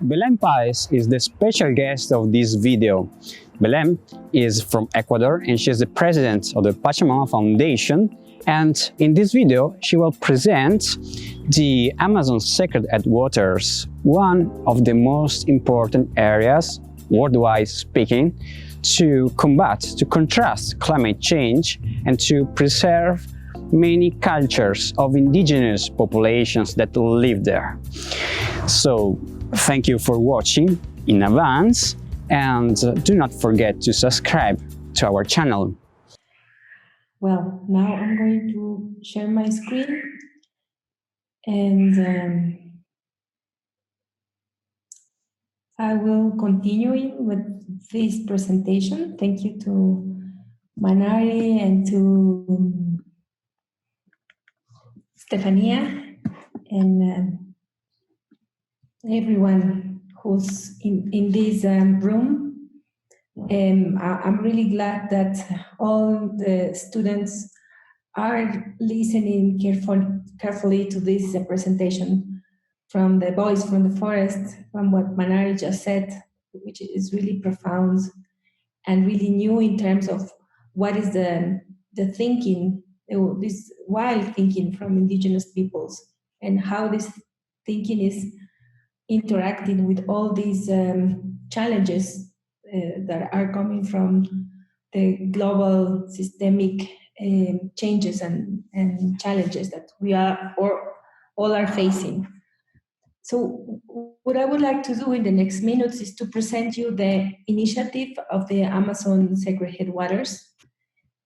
Belém Paez is the special guest of this video. Belém is from Ecuador and she is the president of the Pachamama Foundation, and in this video she will present the Amazon Sacred Headwaters, one of the most important areas, worldwide speaking, to combat, to contrast climate change and to preserve many cultures of indigenous populations that live there. So, thank you for watching in advance, and do not forget to subscribe to our channel. Well, now I'm going to share my screen and I will continue with this presentation. Thank you to Manari and to Stefania and everyone who's in this room. I'm really glad that all the students are listening carefully to this presentation from the voice from the forest, from what Manari just said, which is really profound and really new in terms of what is the thinking, this wild thinking from indigenous peoples, and how this thinking is interacting with all these challenges that are coming from the global systemic changes and challenges that we are or all are facing. So what I would like to do in the next minutes is to present you the initiative of the Amazon Sacred Headwaters.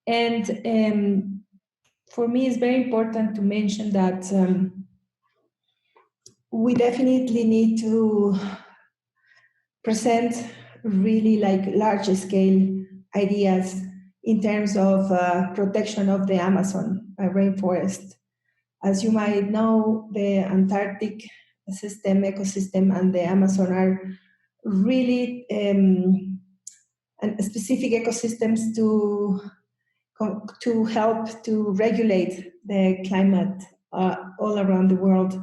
And for me, it's very important to mention that we definitely need to present really like large scale ideas in terms of protection of the Amazon rainforest. As you might know, the Antarctic ecosystem and the Amazon are really specific ecosystems to help to regulate the climate all around the world.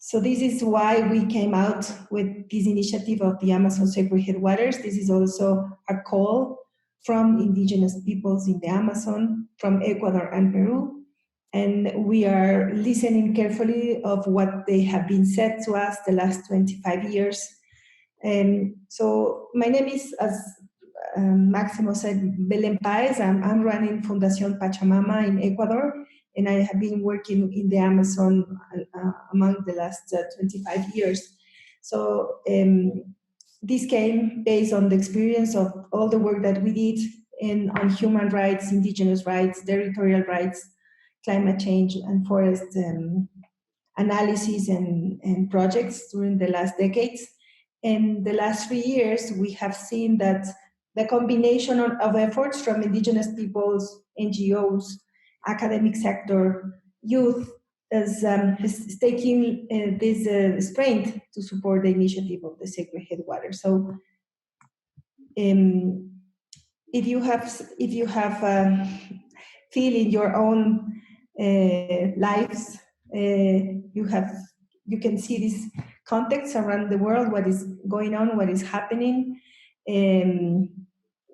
So this is why we came out with this initiative of the Amazon Sacred Headwaters. This is also a call from indigenous peoples in the Amazon, from Ecuador and Peru. And we are listening carefully of what they have been said to us the last 25 years. So my name is, as Maximo said, Belém Paez. I'm running Fundación Pachamama in Ecuador, and I have been working in the Amazon among the last 25 years. So this came based on the experience of all the work that we did on human rights, indigenous rights, territorial rights, climate change and forest analysis and projects during the last decades. In the last 3 years, we have seen that the combination of efforts from indigenous peoples, NGOs, academic sector, youth, is taking this strength to support the initiative of the Sacred Headwaters. So if you have feel in your own lives, you can see this context around the world, what is going on, what is happening,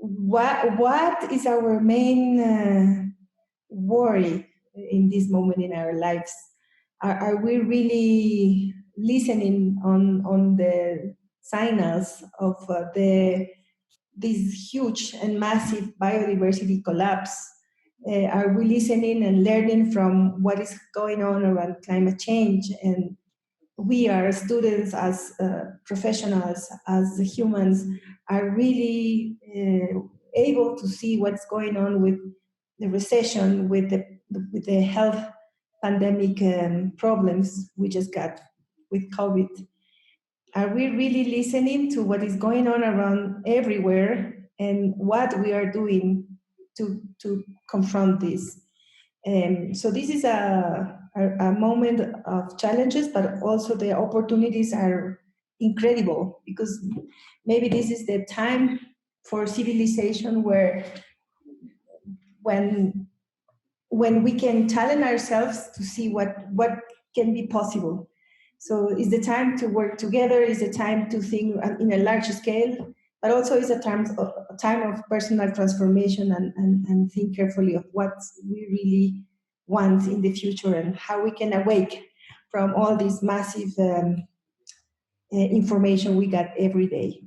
what is our main worry in this moment in our lives. Are we really listening on the signals of this huge and massive biodiversity collapse? Are we listening and learning from what is going on around climate change? And we are students, as professionals, as humans, are really able to see what's going on with the recession, with the health pandemic problems we just got with COVID. Are we really listening to what is going on around everywhere and what we are doing to confront this? So this is a moment of challenges, but also the opportunities are incredible, because maybe this is the time for civilization where when we can challenge ourselves to see what can be possible. So it's the time to work together, it's the time to think in a large scale, but also it's a time of personal transformation and think carefully of what we really want in the future and how we can awake from all this massive information we got every day.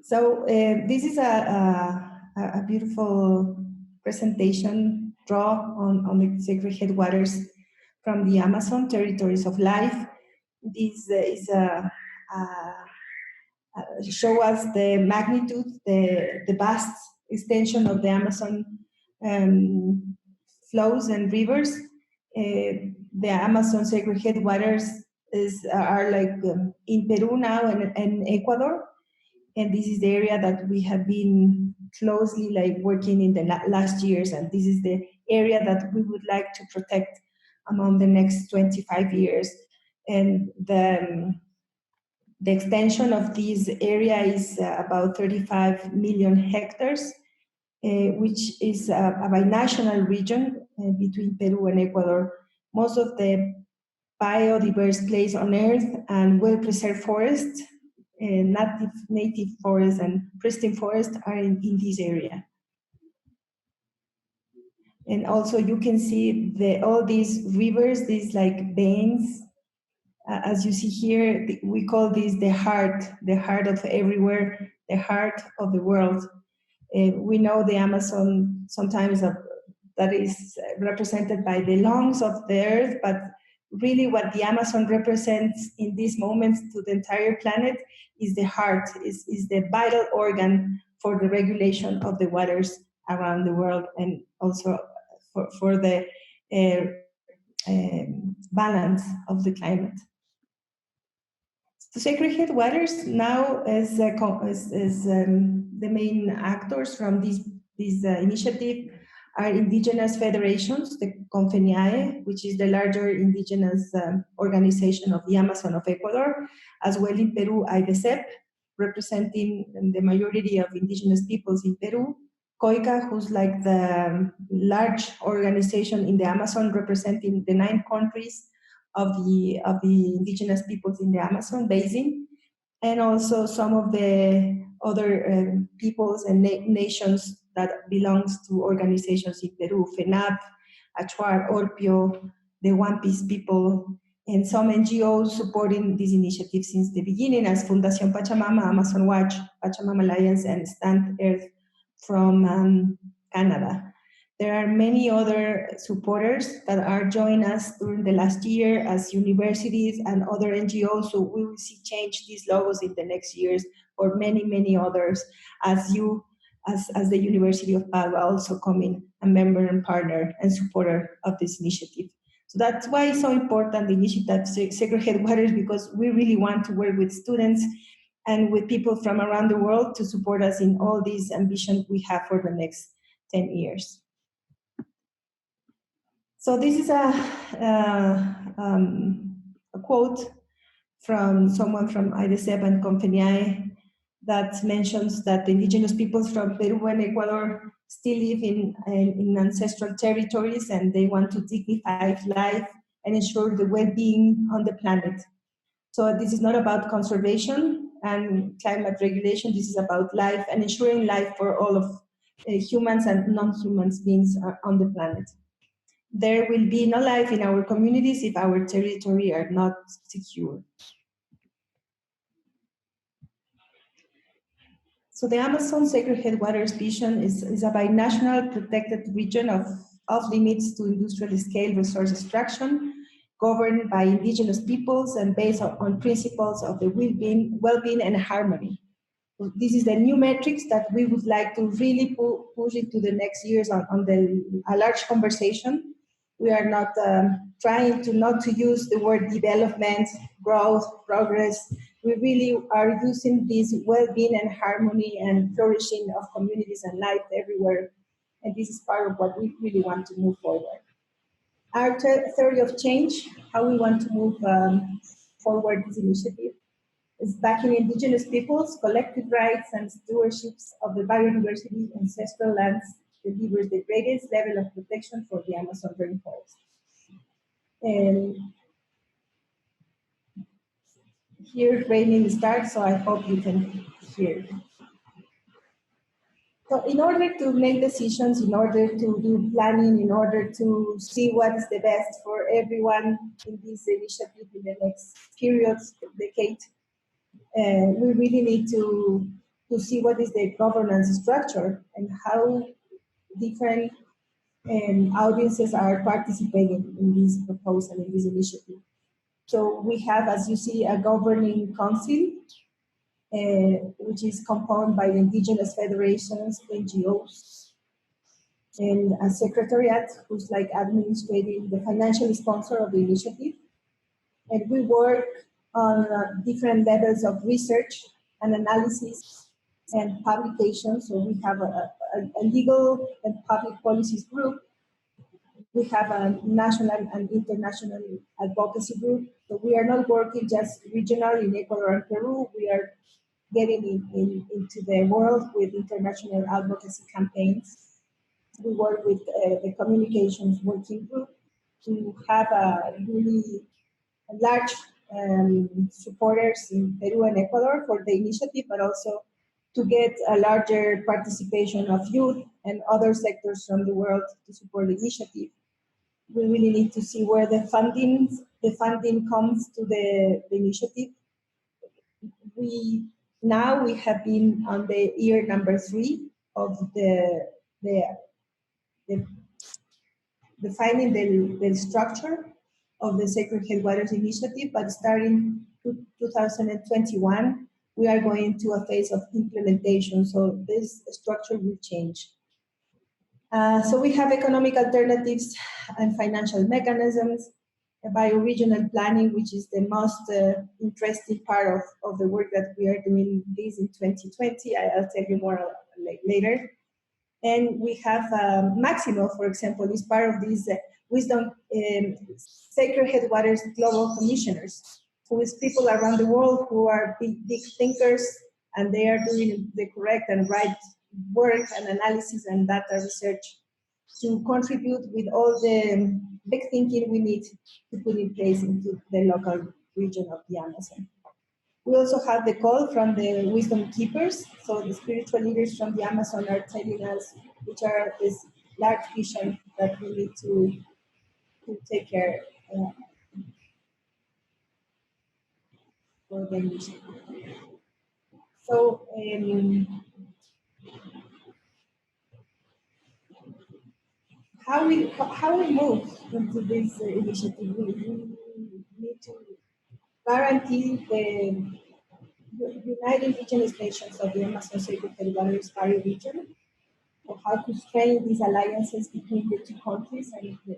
So this is a beautiful presentation draw on the sacred headwaters from the Amazon, Territories of Life. This is show us the magnitude, the vast extension of the Amazon flows and rivers. The Amazon sacred headwaters are like in Peru now and Ecuador, and this is the area that we have been closely working in the last years, and this is the area that we would like to protect among the next 25 years. And the extension of this area is about 35 million hectares, which is a binational region between Peru and Ecuador. Most of the biodiverse place on Earth and well-preserved forests, native forests and pristine forests are in this area. And also you can see all these rivers, these veins. As you see here, we call this the heart of everywhere, the heart of the world. We know the Amazon sometimes that is represented by the lungs of the earth, but really what the Amazon represents in these moments to the entire planet is the heart, is the vital organ for the regulation of the waters around the world, and also for the balance of the climate. The Sacred Headwaters now is the main actors from this initiative are indigenous federations, the CONFENIAE, which is the larger indigenous organization of the Amazon of Ecuador, as well in Peru, IDESEP, representing the majority of indigenous peoples in Peru, COICA, who's like the large organization in the Amazon representing the 9 countries of the indigenous peoples in the Amazon basin, and also some of the other peoples and nations that belongs to organizations in Peru, FENAP, Achuar, Orpio, the One Piece people, and some NGOs supporting this initiative since the beginning, as Fundación Pachamama, Amazon Watch, Pachamama Alliance, and Stand Earth from Canada. There are many other supporters that are joining us during the last year as universities and other NGOs, so we will see change these logos in the next years for many, many others as the University of Padua also coming a member and partner and supporter of this initiative. So that's why it's so important, the initiative Sacred Headwaters, because we really want to work with students and with people from around the world to support us in all these ambitions we have for the next 10 years. So this is a quote from someone from IDESEP and CONFENIAE that mentions that the indigenous peoples from Peru and Ecuador still live in ancestral territories, and they want to dignify life and ensure the well-being on the planet. So this is not about conservation and climate regulation, this is about life and ensuring life for all of humans and non-human beings on the planet. There will be no life in our communities if our territory are not secure. So the Amazon Sacred Headwaters vision is a binational protected region of off-limits to industrial scale resource extraction, governed by indigenous peoples and based on principles of the well-being and harmony. This is the new metrics that we would like to really push into the next years on a large conversation. We are not trying not to use the word development, growth, progress. We really are using this well-being and harmony and flourishing of communities and life everywhere. And this is part of what we really want to move forward. Our theory of change, how we want to move forward this initiative, is backing indigenous peoples, collective rights and stewardships of the biodiversity ancestral lands delivers the greatest level of protection for the Amazon rainforest. And hear raining start, so I hope you can hear. So in order to make decisions, in order to do planning, in order to see what is the best for everyone in this initiative in the next period, decade, we really need to see what is the governance structure and how different audiences are participating in this proposal, in this initiative. So we have, as you see, a governing council, which is composed by the indigenous federations, NGOs, and a secretariat who's like administrating the financial sponsor of the initiative. And we work on different levels of research and analysis and publication. So we have a legal and public policies group. We have a national and international advocacy group. So we are not working just regional in Ecuador and Peru. We are getting into the world with international advocacy campaigns. We work with the communications working group to have a really large supporters in Peru and Ecuador for the initiative, but also to get a larger participation of youth and other sectors from the world to support the initiative. We really need to see where the funding comes to the initiative. We have been on the year number 3 of the defining the structure of the Sacred Headwaters initiative, but starting 2021, we are going to a phase of implementation, so this structure will change. So we have economic alternatives and financial mechanisms, bioregional planning, which is the most interesting part of the work that we are doing this in 2020. I'll tell you more later. And we have Maximo, for example, is part of these Wisdom Sacred Headwaters Global Commissioners, who is people around the world who are big thinkers, and they are doing the correct and right work and analysis and data research to contribute with all the big thinking we need to put in place into the local region of the Amazon. We also have the call from the wisdom keepers, so the spiritual leaders from the Amazon are telling us which are this large vision that we need to take care for the initiative. So how we move into this initiative, we need to guarantee the United Indigenous Nations of the Amazon Sacred Headwaters Area region, or how to strengthen these alliances between the two countries and the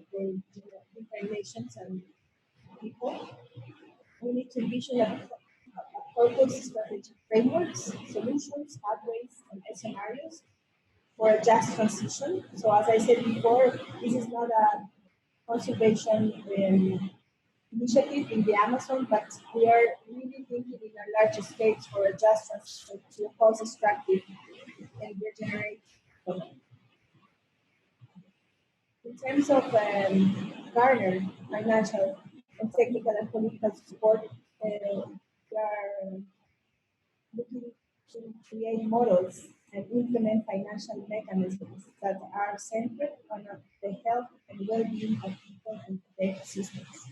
different nations and people. We need to envision a focused strategic frameworks, solutions, pathways, and scenarios for a just transition. So as I said before, this is not a conservation initiative in the Amazon, but we are really thinking in a larger scale for a just transition to a post-extractive and regenerate economy. In terms of garner, financial, and technical and political support, we are looking to create models and implement financial mechanisms that are centered on the health and well-being of people and their ecosystems.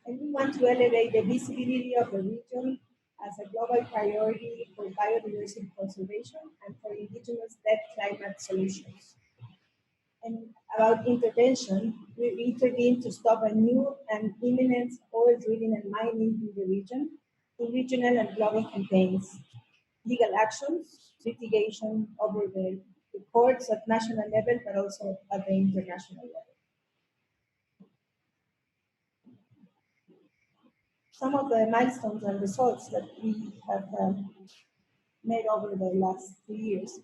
And we want to elevate the visibility of the region as a global priority for biodiversity conservation and for indigenous-led climate solutions. And about intervention, we intervene to stop a new and imminent oil drilling and mining in the region through regional and global campaigns, legal actions, litigation over the courts at national level, but also at the international level. Some of the milestones and results that we have made over the last 2 years.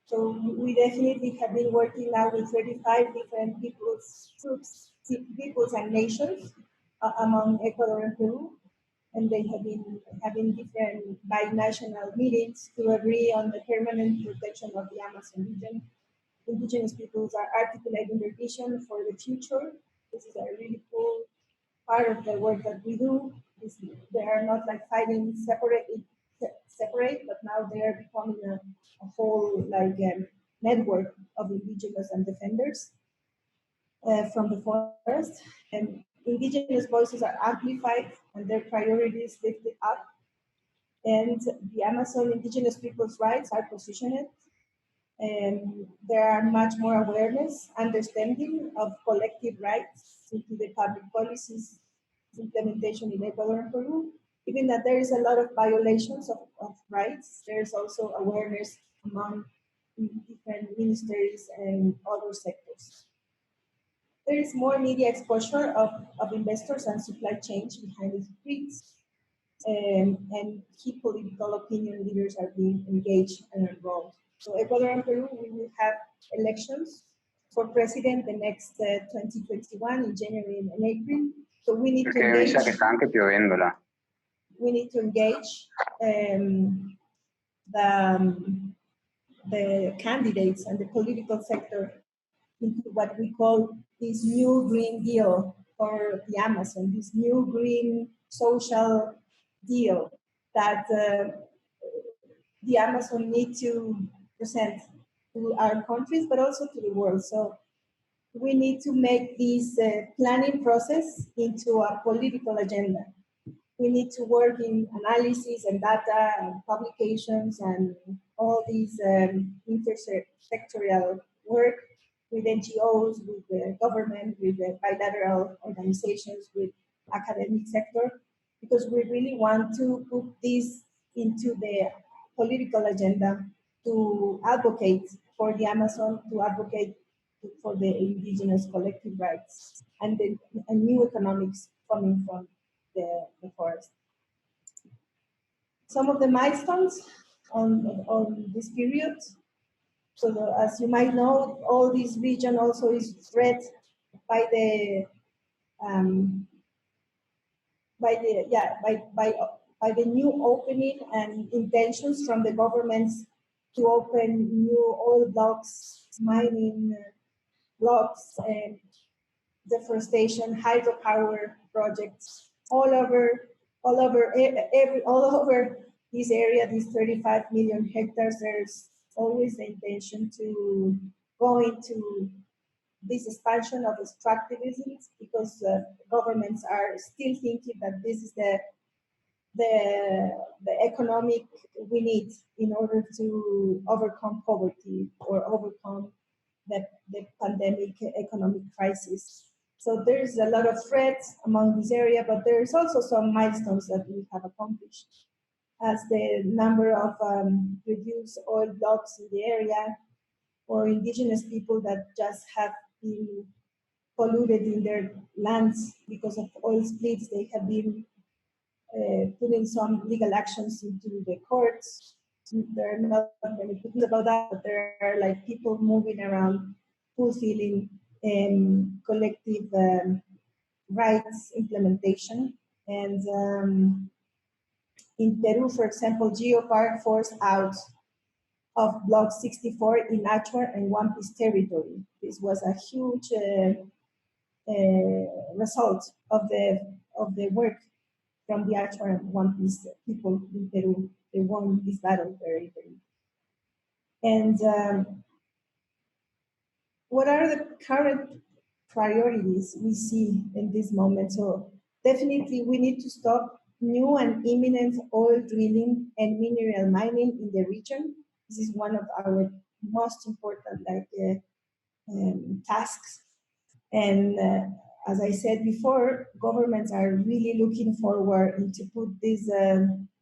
So we definitely have been working now with 35 different peoples and nations among Ecuador and Peru, and they have been having different binational meetings to agree on the permanent protection of the Amazon region. Indigenous peoples are articulating their vision for the future. This is a really cool part of the work that we do. They are not like fighting separate, but now they are becoming a whole like network of indigenous and defenders from the forest. And indigenous voices are amplified and their priorities lifted up. And the Amazon indigenous people's rights are positioned. And there are much more awareness, understanding of collective rights into the public policies implementation in Ecuador and Peru. Even that there is a lot of violations of rights, there's also awareness among different ministries and other sectors. There is more media exposure of investors and supply chains behind the tweets, and key political opinion leaders are being engaged and enrolled. So Ecuador and Peru, we will have elections for president the next 2021 in January and April. So we need to engage. We need to engage the candidates and the political sector into what we call this new Green Deal for the Amazon, this new green social deal that the Amazon need to present to our countries, but also to the world. So we need to make this planning process into a political agenda. We need to work in analysis and data and publications and all these intersectorial work with NGOs, with the government, with the bilateral organizations, with academic sector, because we really want to put this into the political agenda to advocate for the Amazon, to advocate for the indigenous collective rights and new economics coming from the forest. Some of the milestones on this period. So as you might know, all this region also is threat by the new opening and intentions from the governments to open new oil blocks, mining blocks, and deforestation, hydropower projects all over this area, these 35 million hectares. There's always the intention to go into this expansion of extractivism because governments are still thinking that this is the economic we need in order to overcome poverty or overcome the pandemic economic crisis. So there's a lot of threats among this area, but there's also some milestones that we have accomplished, as the number of reduced oil blocks in the area, or indigenous people that just have been polluted in their lands because of oil splits. They have been putting some legal actions into the courts. There are not many people about that, but there are like people moving around fulfilling collective rights implementation. And in Peru, for example, GeoPark forced out of Block 64 in Achuar and One Piece territory. This was a huge result of the work from the Achuar and One Piece people in Peru. They won this battle very, very. And what are the current priorities we see in this moment? So definitely we need to stop new and imminent oil drilling and mineral mining in the region. This is one of our most important tasks. And as I said before, governments are really looking forward to put these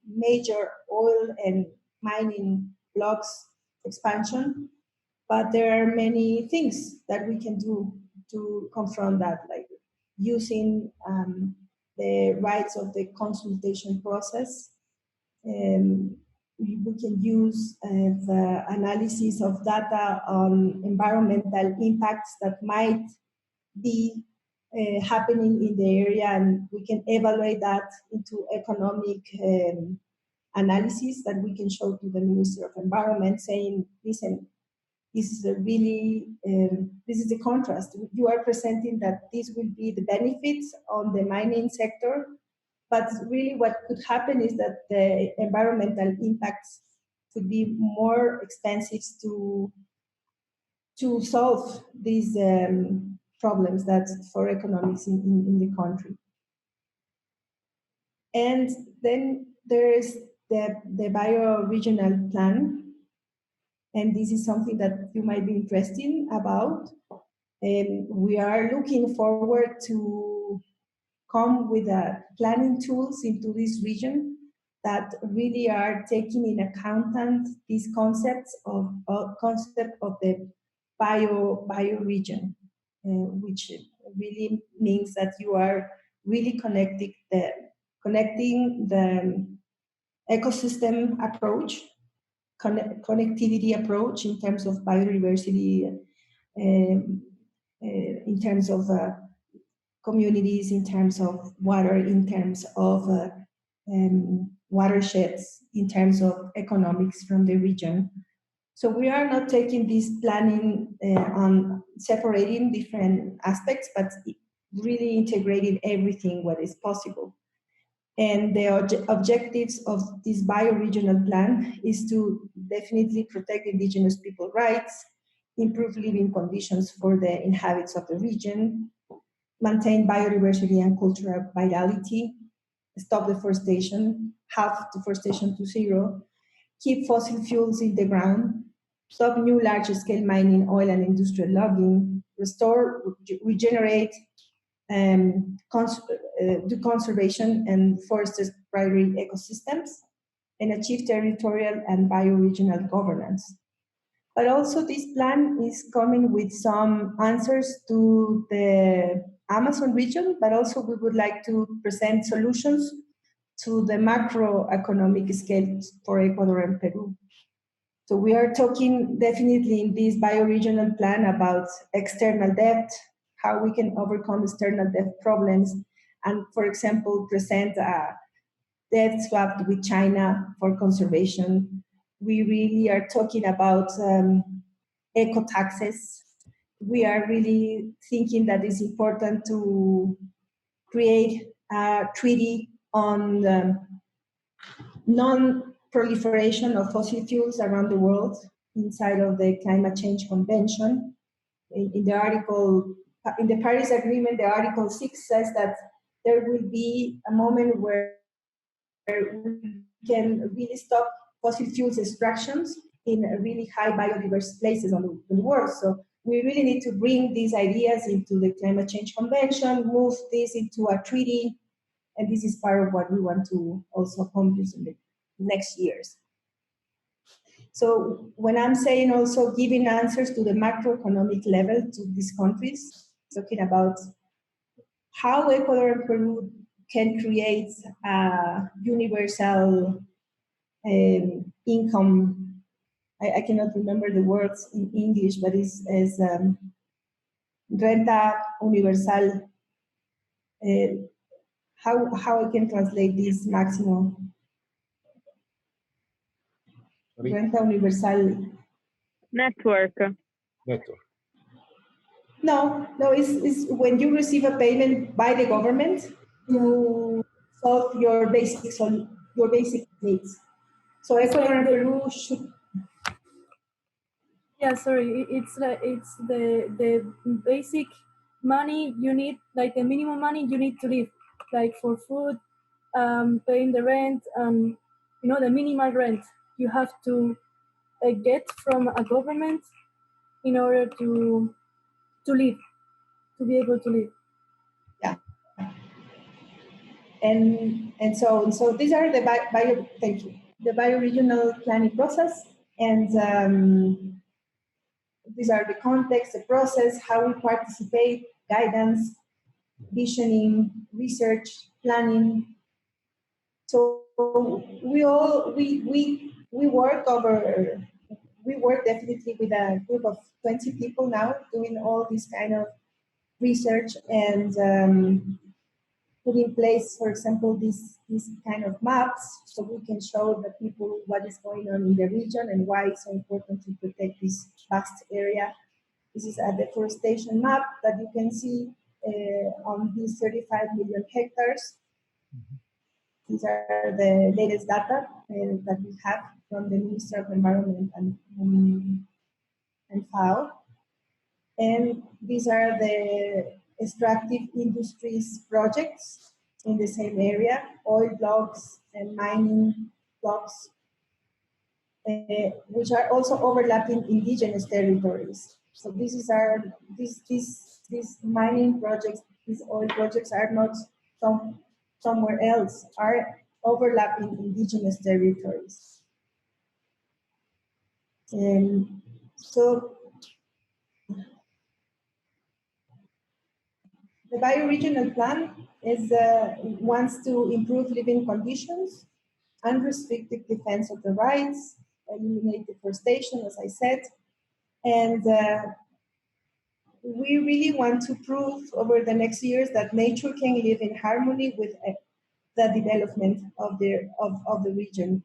major oil and mining blocks expansion. But there are many things that we can do to confront that, like using the rights of the consultation process. We can use the analysis of data on environmental impacts that might be happening in the area, and we can evaluate that into economic analysis that we can show to the Ministry of Environment, saying, listen, this is a really, this is the contrast. You are presenting that this will be the benefits on the mining sector, But really what could happen is that the environmental impacts could be more expensive to solve these problems that for economics in the country. And then there is the bioregional plan, and this is something that you might be interested about. And we are looking forward to come with planning tools into this region that really are taking in account these concepts of the bioregion, which really means that you are really connecting the ecosystem approach, connectivity approach in terms of biodiversity, in terms of communities, in terms of water, in terms of watersheds, in terms of economics from the region. So we are not taking this planning on separating different aspects, but really integrating everything what is possible. And the objectives of this bioregional plan is to definitely protect indigenous people rights, improve living conditions for the inhabitants of the region, maintain biodiversity and cultural vitality, stop deforestation, halve deforestation to zero, keep fossil fuels in the ground, stop new large-scale mining, oil and industrial logging, restore, regenerate, do conservation and forest primary ecosystems, and achieve territorial and bioregional governance. But also this plan is coming with some answers to the Amazon region, but also we would like to present solutions to the macroeconomic scale for Ecuador and Peru. So we are talking definitely in this bioregional plan about external debt, how we can overcome external debt problems, and for example, present a debt swap with China for conservation. We really are talking about eco taxes. We are really thinking that it's important to create a treaty on non-proliferation of fossil fuels around the world inside of the Climate Change Convention. In the article, in the Paris Agreement, the Article 6 says that there will be a moment where we can really stop fossil fuels extractions in really high biodiverse places on the world. So we really need to bring these ideas into the Climate Change Convention, move this into a treaty, and this is part of what we want to also accomplish in the next years. So when I'm saying also giving answers to the macroeconomic level to these countries, talking about how Ecuador and Peru can create a universal income. I cannot remember the words in English, but it's renta universal. How I can translate this maximum? Renta universal. Network. No, it's when you receive a payment by the government to solve your basic needs. So Ecuador and Peru should. Yeah, sorry, it's the basic money you need, like the minimum money you need to live, like for food, paying the rent, the minimal rent you have to get from a government in order to live, to be able to live. Yeah. And so these are the the bioregional planning process, and these are the context, the process, how we participate, guidance, visioning, research, planning. So we work definitely with a group of 20 people now doing all this kind of research and put in place, for example, these kind of maps so we can show the people what is going on in the region and why it's so important to protect this vast area. This is a deforestation map that you can see on these 35 million hectares. These are the latest data that we have from the Ministry of Environment and FAO. And these are the extractive industries projects in the same area, oil blocks and mining blocks, which are also overlapping indigenous territories. So these mining projects, these oil projects are not somewhere else, are overlapping indigenous territories. So the bioregional plan wants to improve living conditions, unrestricted defense of the rights, eliminate deforestation, as I said, and we really want to prove over the next years that nature can live in harmony with the development of the region.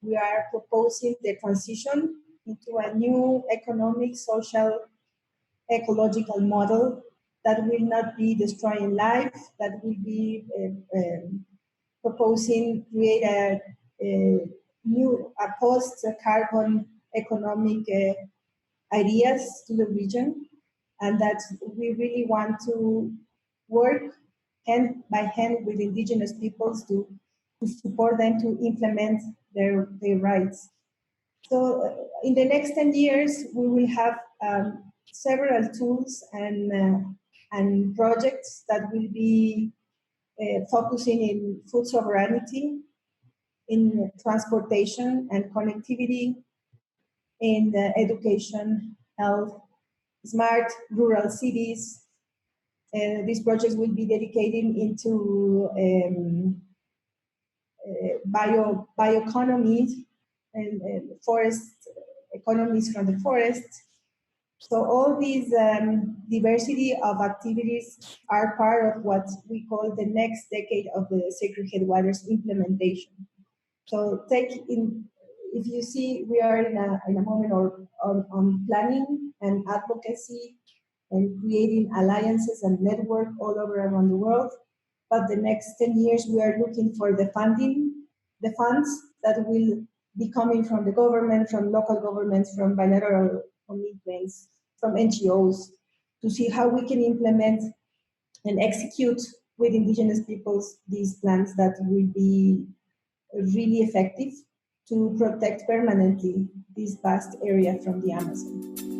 We are proposing the transition into a new economic, social, ecological model that will not be destroying life, that will be proposing create a post-carbon economic ideas to the region, and that we really want to work hand by hand with indigenous peoples to support them to implement their rights. So in the next 10 years, we will have several tools and projects that will be focusing in food sovereignty, in transportation and connectivity, in education, health, smart rural cities. These projects will be dedicated into bioeconomies and forest economies from the forest. So all these diversity of activities are part of what we call the next decade of the Sacred Headwaters implementation. So if you see, we are in a moment on planning and advocacy and creating alliances and network all over around the world. But the next 10 years, we are looking for the funds that will be coming from the government, from local governments, from bilateral commitments, from NGOs, to see how we can implement and execute with indigenous peoples these plans that will be really effective to protect permanently this vast area from the Amazon.